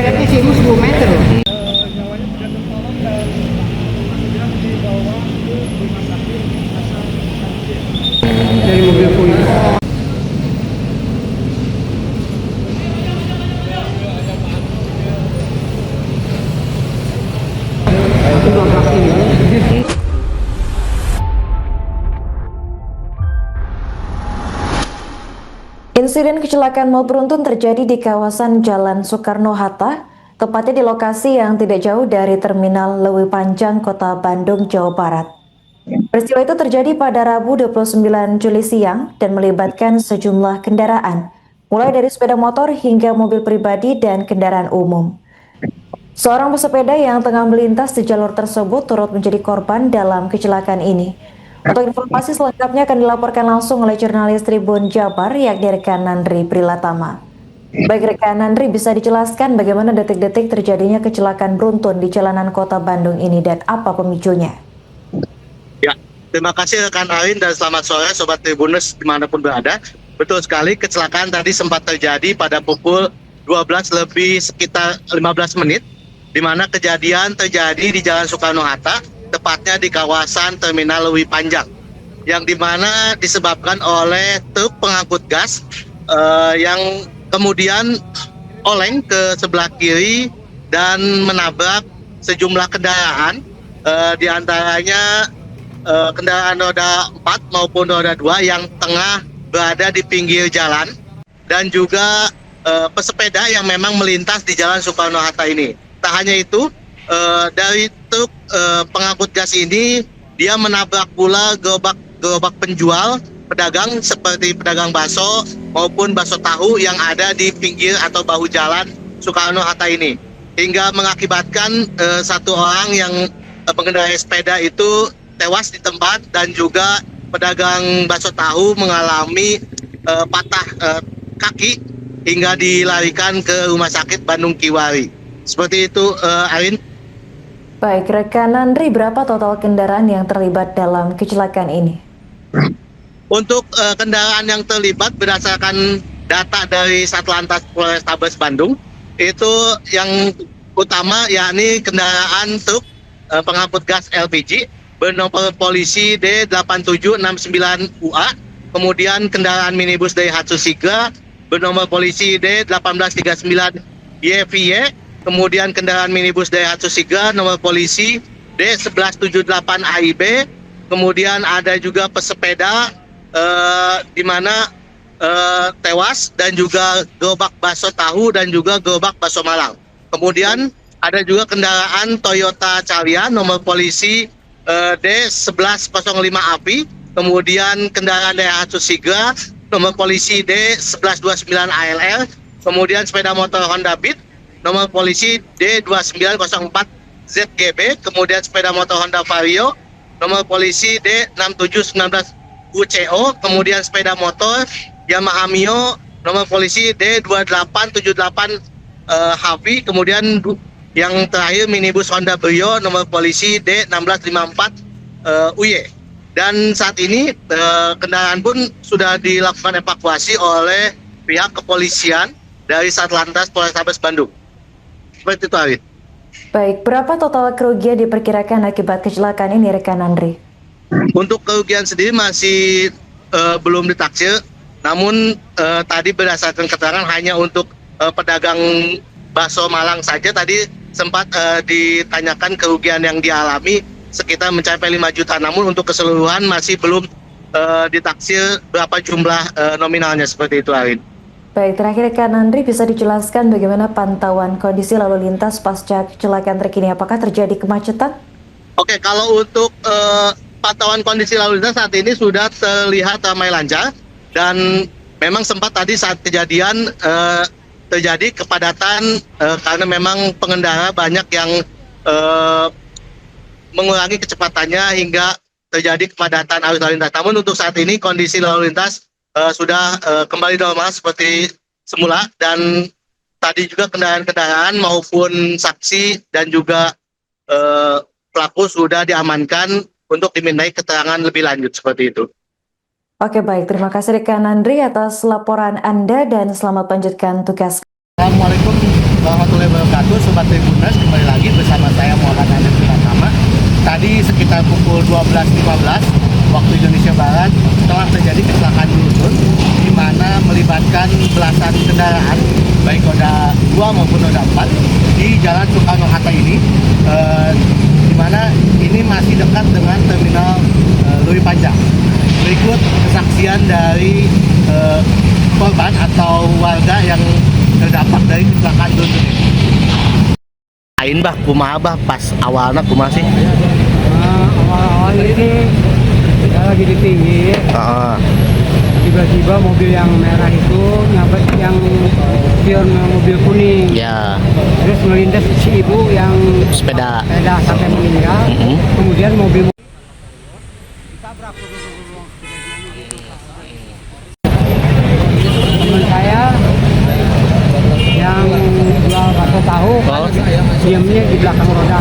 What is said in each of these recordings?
Jaraknya sih 10 meter loh. Nyawanya tidak tertolong dan kemudian dibawa ke rumah sakit Hasan Sadikin. Dari mobil polisi. Itu babak ini. Insiden kecelakaan maut beruntun terjadi di kawasan Jalan Soekarno-Hatta, tepatnya di lokasi yang tidak jauh dari Terminal Lewi Panjang, Kota Bandung, Jawa Barat. Peristiwa itu terjadi pada Rabu 29 Juli siang dan melibatkan sejumlah kendaraan, mulai dari sepeda motor hingga mobil pribadi dan kendaraan umum. Seorang pesepeda yang tengah melintas di jalur tersebut turut menjadi korban dalam kecelakaan ini. Untuk informasi selengkapnya akan dilaporkan langsung oleh jurnalis Tribun Jabar yakni rekan Nandri Prilatama. Baik rekan Nandri, bisa dijelaskan bagaimana detik-detik terjadinya kecelakaan beruntun di jalanan kota Bandung ini dan apa pemicunya? Ya, terima kasih rekan Arin dan selamat sore Sobat Tribuners dimanapun berada. Betul sekali, kecelakaan tadi sempat terjadi pada pukul 12 lebih sekitar 15 menit, di mana kejadian terjadi di Jalan Soekarno-Hatta, tepatnya di kawasan Terminal Lewi Panjang, yang dimana disebabkan oleh truk pengangkut gas yang kemudian oleng ke sebelah kiri dan menabrak sejumlah kendaraan, di antaranya kendaraan roda 4 maupun roda 2 yang tengah berada di pinggir jalan, dan juga pesepeda yang memang melintas di Jalan Soekarno-Hatta ini. Tak hanya itu, dari truk pengangkut gas ini dia menabrak pula gerobak penjual pedagang seperti pedagang bakso maupun bakso tahu yang ada di pinggir atau bahu jalan Soekarno-Hatta ini, hingga mengakibatkan satu orang yang mengendarai sepeda itu tewas di tempat, dan juga pedagang bakso tahu mengalami patah kaki hingga dilarikan ke Rumah Sakit Bandung Kiwari. Seperti itu, Arin. Baik, rekan Nandri, berapa total kendaraan yang terlibat dalam kecelakaan ini? Untuk kendaraan yang terlibat berdasarkan data dari Satlantas Polrestabes Bandung, itu yang utama yakni kendaraan truk pengangkut gas LPG bernomor polisi D8769UA, kemudian kendaraan minibus Daihatsu Sigra bernomor polisi D1839YVY, kemudian kendaraan minibus Daihatsu Sigra nomor polisi D1178AIB, kemudian ada juga pesepeda di mana tewas, dan juga gerobak bakso tahu dan juga gerobak bakso Malang. Kemudian ada juga kendaraan Toyota Carya nomor polisi D1105API, kemudian kendaraan Daihatsu Sigra nomor polisi D1129ALL, kemudian sepeda motor Honda Beat nomor polisi D2904ZGB, kemudian sepeda motor Honda Vario nomor polisi D6719UCO, kemudian sepeda motor Yamaha Mio nomor polisi D2878 HV, kemudian yang terakhir minibus Honda Brio nomor polisi D1654 UY. Dan saat ini kendaraan pun sudah dilakukan evakuasi oleh pihak kepolisian dari Satlantas Polrestabes Bandung. Seperti itu, Arin. Baik, berapa total kerugian diperkirakan akibat kecelakaan ini, rekan Nandri? Untuk kerugian sendiri masih belum ditaksir, namun tadi berdasarkan keterangan hanya untuk pedagang bakso Malang saja tadi sempat ditanyakan kerugian yang dialami sekitar mencapai 5 juta, namun untuk keseluruhan masih belum ditaksir berapa jumlah nominalnya, seperti itu, Arin. Baik, terakhir rekan Nandri, bisa dijelaskan bagaimana pantauan kondisi lalu lintas pasca kecelakaan terkini? Apakah terjadi kemacetan? Oke, kalau untuk pantauan kondisi lalu lintas saat ini sudah terlihat ramai lancar, dan memang sempat tadi saat kejadian terjadi kepadatan karena memang pengendara banyak yang mengurangi kecepatannya hingga terjadi kepadatan arus lalu lintas. Namun untuk saat ini kondisi lalu lintas sudah kembali normal seperti semula, dan tadi juga kendaraan-kendaraan maupun saksi dan juga pelaku sudah diamankan untuk dimintai keterangan lebih lanjut, seperti itu. Oke, baik, terima kasih rekan Nandri atas laporan Anda dan selamat lanjutkan tugas. Assalamualaikum warahmatullahi wabarakatuh, Sobat Tribuners. Kembali lagi bersama saya Muhammad Nadir Pratama. Tadi sekitar pukul 12.15 waktu Indonesia Barat telah terjadi kecelakaan beruntun di mana melibatkan belasan kendaraan baik roda 2 maupun roda 4 di Jalan Soekarno-Hatta ini, di mana ini masih dekat dengan terminal Lewi Panjang. Berikut kesaksian dari korban atau warga yang terdampak dari kecelakaan beruntun ini. Ain bah, kumaha bah pas awalnya kumaha sih? Awal-awal ini kita lagi di pinggir, tiba-tiba mobil yang merah itu nyabet yang pion mobil kuning. Ya. Terus melindas si ibu yang Sepeda sampai meninggal. Kemudian mobil ditabrak. Teman saya yang jual bakso tahu diamnya di belakang roda,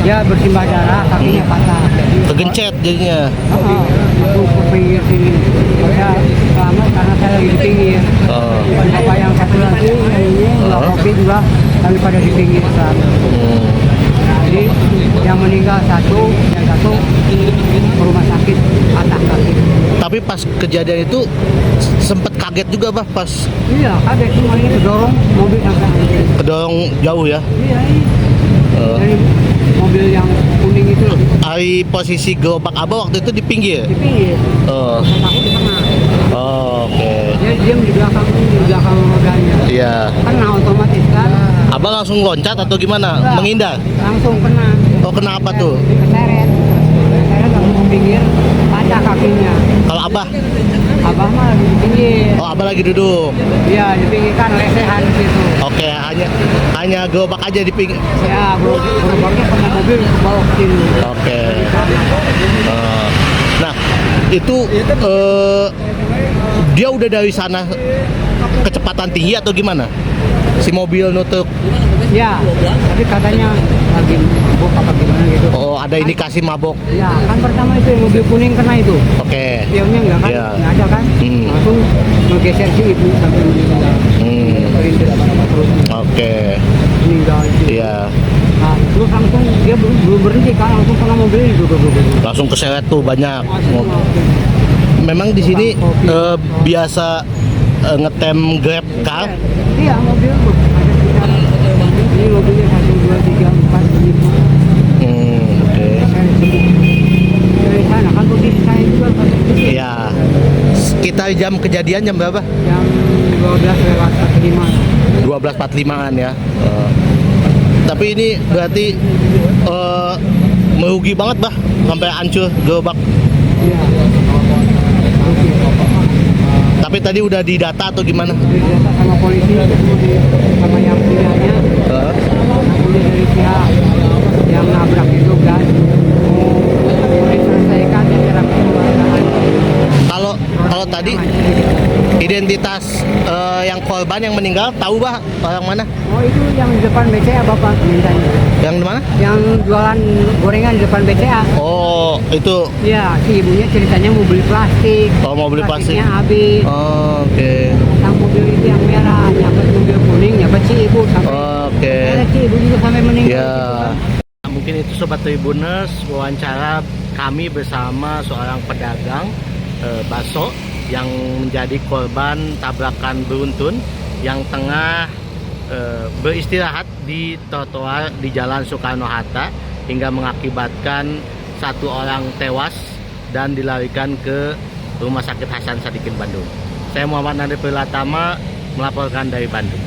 dia bersimbah darah, kakinya patah. Kegencet jadinya. Aku ke pinggir sini. Saya selamat karena saya lagi di pinggir. Bapak yang satu lagi ini nggak kopi juga, tapi pada di pinggir sana. Jadi yang meninggal satu, yang satu ke rumah sakit patah kaki. Tapi pas kejadian itu sempet kaget juga bah pas Iya, kaget cuma ini kedorong mobil sampai hancur. kedorong jauh ya. Iya, dari mobil yang kuning itu Hari posisi gerobak abah waktu itu di pinggir. di pinggir. Oh, Aku di tengah. oke. Dia diam di belakang rodanya. Iya. Kena otomatis kan. Abah langsung loncat atau gimana? Enggak, Menghindar? langsung kena. Oh, kena apa tuh? Keseret langsung ke pinggir, patah kakinya. Kalau abah? Abah mah lagi di pinggir. Oh, abah lagi duduk. Iya, di pinggir kan lesehan di situ. Oke, hanya gerobak aja di pinggir. Ya, gerobaknya sama mobil ke bawah ke sini. Oke. Nah, itu dia udah dari sana kecepatan tinggi atau gimana? Si mobil nutuk. Ya, tapi katanya lagi mabuk apa gimana gitu. Oh, ada indikasi mabok. Ya, kan pertama itu mobil kuning kena itu. Oke. Pionnya enggak kan? Iya. Nggak ada kan? Langsung menggeser si ibu sampai meninggal. Terlindas terus Oke. meninggal. Iya. Nah, terus langsung dia belum berhenti kan, langsung kena mobil itu. Langsung keseret tuh banyak. Langsung, Memang di sini biasa ngetem Grab car. Iya, mobil ada sekitar ini mobilnya 1, 2, 3, 4, 5. Oke. Dari sana kan posisi saya juga kan. Iya. Sekitar jam kejadian jam berapa? Jam 12:45. 12.45-an ya. Tapi ini berarti merugi banget bah sampai hancur gerobak. Iya. Tapi tadi udah didata atau gimana? Didata sama polisi, sama yang punyanya. Udah dari pihak yang nabrak itu kan. Boleh selesaikan secara kekeluargaan. Kalau tadi identitas yang korban yang meninggal tahu bah orang mana? Oh, itu yang di depan BCA Bapak mintanya. Yang mana? Yang jualan gorengan di depan BCA. Oh, itu. Iya, si ibunya ceritanya mau beli plastik. Oh, mau beli plastik. Plastiknya habis. Oh, oke. Yang mobil itu yang merah, nyabet mobil kuning, nyabet si ibu sampai. Oke. Si ibu juga sampai meninggal. Ya. Mungkin itu Sobat Tribuners wawancara kami bersama seorang pedagang bakso yang menjadi korban tabrakan beruntun yang tengah beristirahat di trotoar di Jalan Soekarno-Hatta hingga mengakibatkan satu orang tewas dan dilarikan ke Rumah Sakit Hasan Sadikin Bandung. Saya Muhammad Nadir Pratama melaporkan dari Bandung.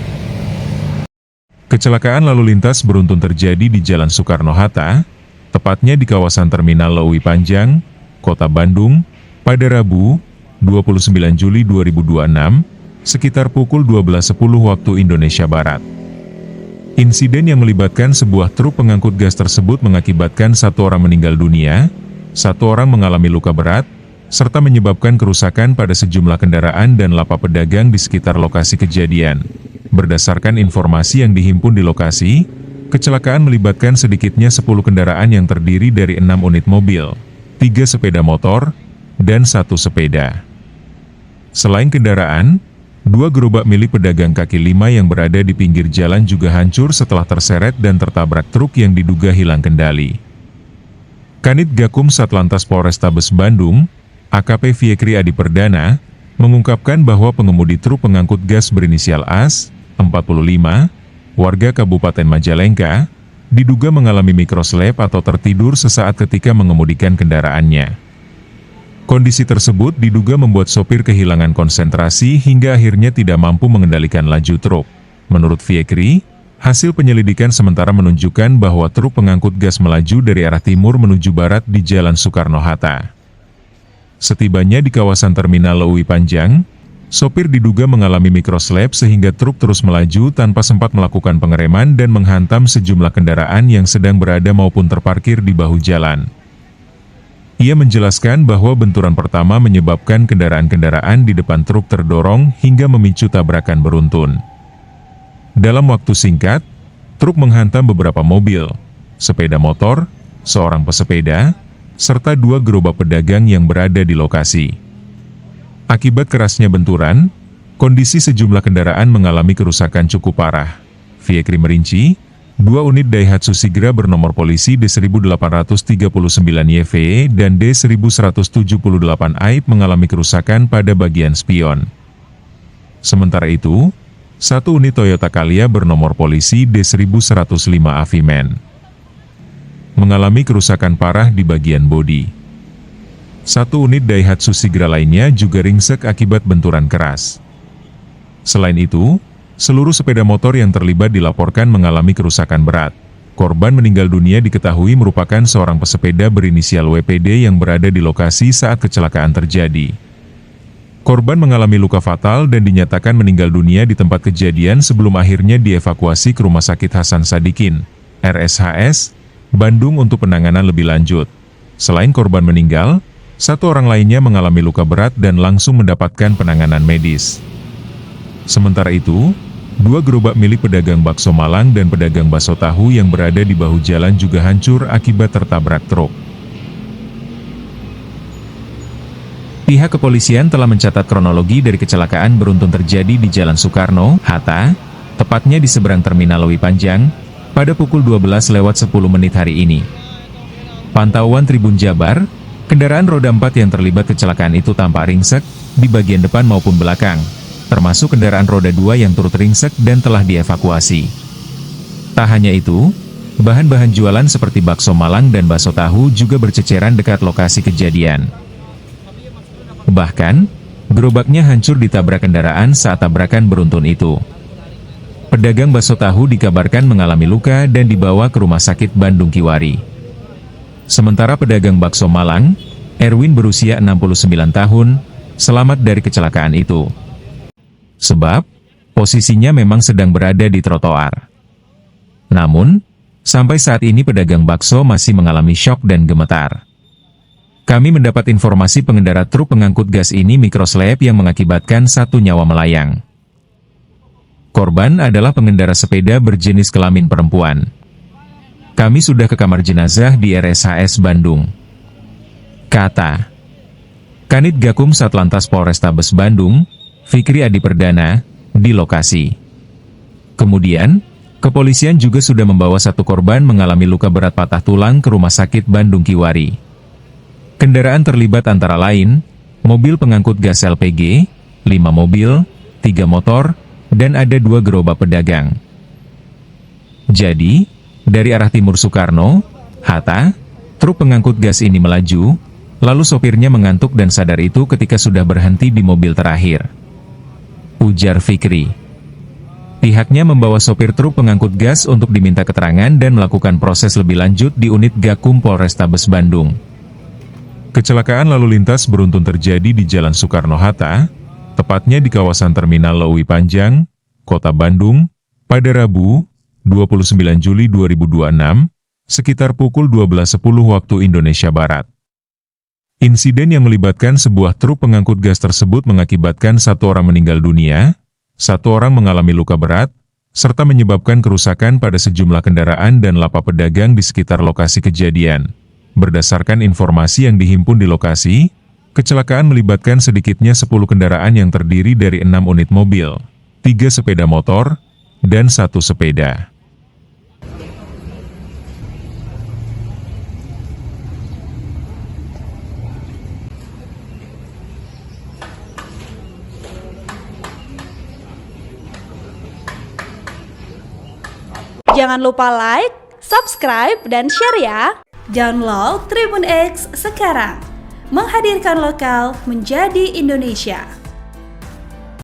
Kecelakaan lalu lintas beruntun terjadi di Jalan Soekarno-Hatta, tepatnya di kawasan Terminal Lewi Panjang, Kota Bandung, pada Rabu, 29 Juli 2026, sekitar pukul 12.10 waktu Indonesia Barat. Insiden yang melibatkan sebuah truk pengangkut gas tersebut mengakibatkan satu orang meninggal dunia, satu orang mengalami luka berat, serta menyebabkan kerusakan pada sejumlah kendaraan dan lapak pedagang di sekitar lokasi kejadian. Berdasarkan informasi yang dihimpun di lokasi, kecelakaan melibatkan sedikitnya 10 kendaraan yang terdiri dari 6 unit mobil, 3 sepeda motor, dan 1 sepeda. Selain kendaraan, Dua gerobak milik pedagang kaki lima yang berada di pinggir jalan juga hancur setelah terseret dan tertabrak truk yang diduga hilang kendali. Kanit Gakum Satlantas Polrestabes Bandung, AKP Fiekri Adi Perdana, mengungkapkan bahwa pengemudi truk pengangkut gas berinisial AS, 45, warga Kabupaten Majalengka, diduga mengalami mikroslep atau tertidur sesaat ketika mengemudikan kendaraannya. Kondisi tersebut diduga membuat sopir kehilangan konsentrasi hingga akhirnya tidak mampu mengendalikan laju truk. Menurut Fiekri, hasil penyelidikan sementara menunjukkan bahwa truk pengangkut gas melaju dari arah timur menuju barat di Jalan Soekarno-Hatta. Setibanya di kawasan Terminal Leuwi Panjang, sopir diduga mengalami mikroslep sehingga truk terus melaju tanpa sempat melakukan pengereman dan menghantam sejumlah kendaraan yang sedang berada maupun terparkir di bahu jalan. Ia menjelaskan bahwa benturan pertama menyebabkan kendaraan-kendaraan di depan truk terdorong hingga memicu tabrakan beruntun. Dalam waktu singkat, truk menghantam beberapa mobil, sepeda motor, seorang pesepeda, serta dua gerobak pedagang yang berada di lokasi. Akibat kerasnya benturan, kondisi sejumlah kendaraan mengalami kerusakan cukup parah. Fiekri merinci, dua unit Daihatsu Sigra bernomor polisi D1839YV dan D1178 AIP mengalami kerusakan pada bagian spion. Sementara itu, satu unit Toyota Calya bernomor polisi D1105 Aviman mengalami kerusakan parah di bagian bodi. Satu unit Daihatsu Sigra lainnya juga ringsek akibat benturan keras. Selain itu, seluruh sepeda motor yang terlibat dilaporkan mengalami kerusakan berat. Korban meninggal dunia diketahui merupakan seorang pesepeda berinisial WPD yang berada di lokasi saat kecelakaan terjadi. Korban mengalami luka fatal dan dinyatakan meninggal dunia di tempat kejadian sebelum akhirnya dievakuasi ke Rumah Sakit Hasan Sadikin, RSHS, Bandung untuk penanganan lebih lanjut. Selain korban meninggal, satu orang lainnya mengalami luka berat dan langsung mendapatkan penanganan medis. Sementara itu, dua gerobak milik pedagang bakso Malang dan pedagang bakso tahu yang berada di bahu jalan juga hancur akibat tertabrak truk. Pihak kepolisian telah mencatat kronologi dari kecelakaan beruntun terjadi di Jalan Soekarno-Hatta, tepatnya di seberang Terminal Leuwi Panjang, pada pukul 12:10 hari ini. Pantauan Tribun Jabar, kendaraan roda 4 yang terlibat kecelakaan itu tampak ringsek di bagian depan maupun belakang, termasuk kendaraan roda 2 yang turut ringsek dan telah dievakuasi. Tak hanya itu, bahan-bahan jualan seperti bakso Malang dan bakso tahu juga berceceran dekat lokasi kejadian. Bahkan, gerobaknya hancur ditabrak kendaraan saat tabrakan beruntun itu. Pedagang bakso tahu dikabarkan mengalami luka dan dibawa ke Rumah Sakit Bandung Kiwari. Sementara pedagang bakso Malang, Erwin berusia 69 tahun, selamat dari kecelakaan itu. Sebab, posisinya memang sedang berada di trotoar. Namun, sampai saat ini pedagang bakso masih mengalami syok dan gemetar. Kami mendapat informasi pengendara truk pengangkut gas ini mikroslep yang mengakibatkan satu nyawa melayang. Korban adalah pengendara sepeda berjenis kelamin perempuan. Kami sudah ke kamar jenazah di RSHS Bandung, kata Kanit Gakum Satlantas Polrestabes Bandung, Fikri Adi Perdana, di lokasi. Kemudian, kepolisian juga sudah membawa satu korban mengalami luka berat patah tulang ke Rumah Sakit Bandung Kiwari. Kendaraan terlibat antara lain, mobil pengangkut gas LPG, 5 mobil, 3 motor, dan ada 2 gerobak pedagang. Jadi, dari arah timur Soekarno-Hatta, truk pengangkut gas ini melaju, lalu sopirnya mengantuk dan sadar itu ketika sudah berhenti di mobil terakhir, ujar Fikri. Pihaknya membawa sopir truk pengangkut gas untuk diminta keterangan dan melakukan proses lebih lanjut di unit Gakum Polrestabes Bandung. Kecelakaan lalu lintas beruntun terjadi di Jalan Soekarno-Hatta, tepatnya di kawasan Terminal Leuwi Panjang, Kota Bandung, pada Rabu, 29 Juli 2026, sekitar pukul 12.10 waktu Indonesia Barat. Insiden yang melibatkan sebuah truk pengangkut gas tersebut mengakibatkan satu orang meninggal dunia, satu orang mengalami luka berat, serta menyebabkan kerusakan pada sejumlah kendaraan dan lapak pedagang di sekitar lokasi kejadian. Berdasarkan informasi yang dihimpun di lokasi, Kecelakaan melibatkan sedikitnya 10 kendaraan yang terdiri dari 6 unit mobil, 3 sepeda motor, dan 1 sepeda. Jangan lupa like, subscribe, dan share ya. Download Tribun X sekarang. Menghadirkan lokal menjadi Indonesia.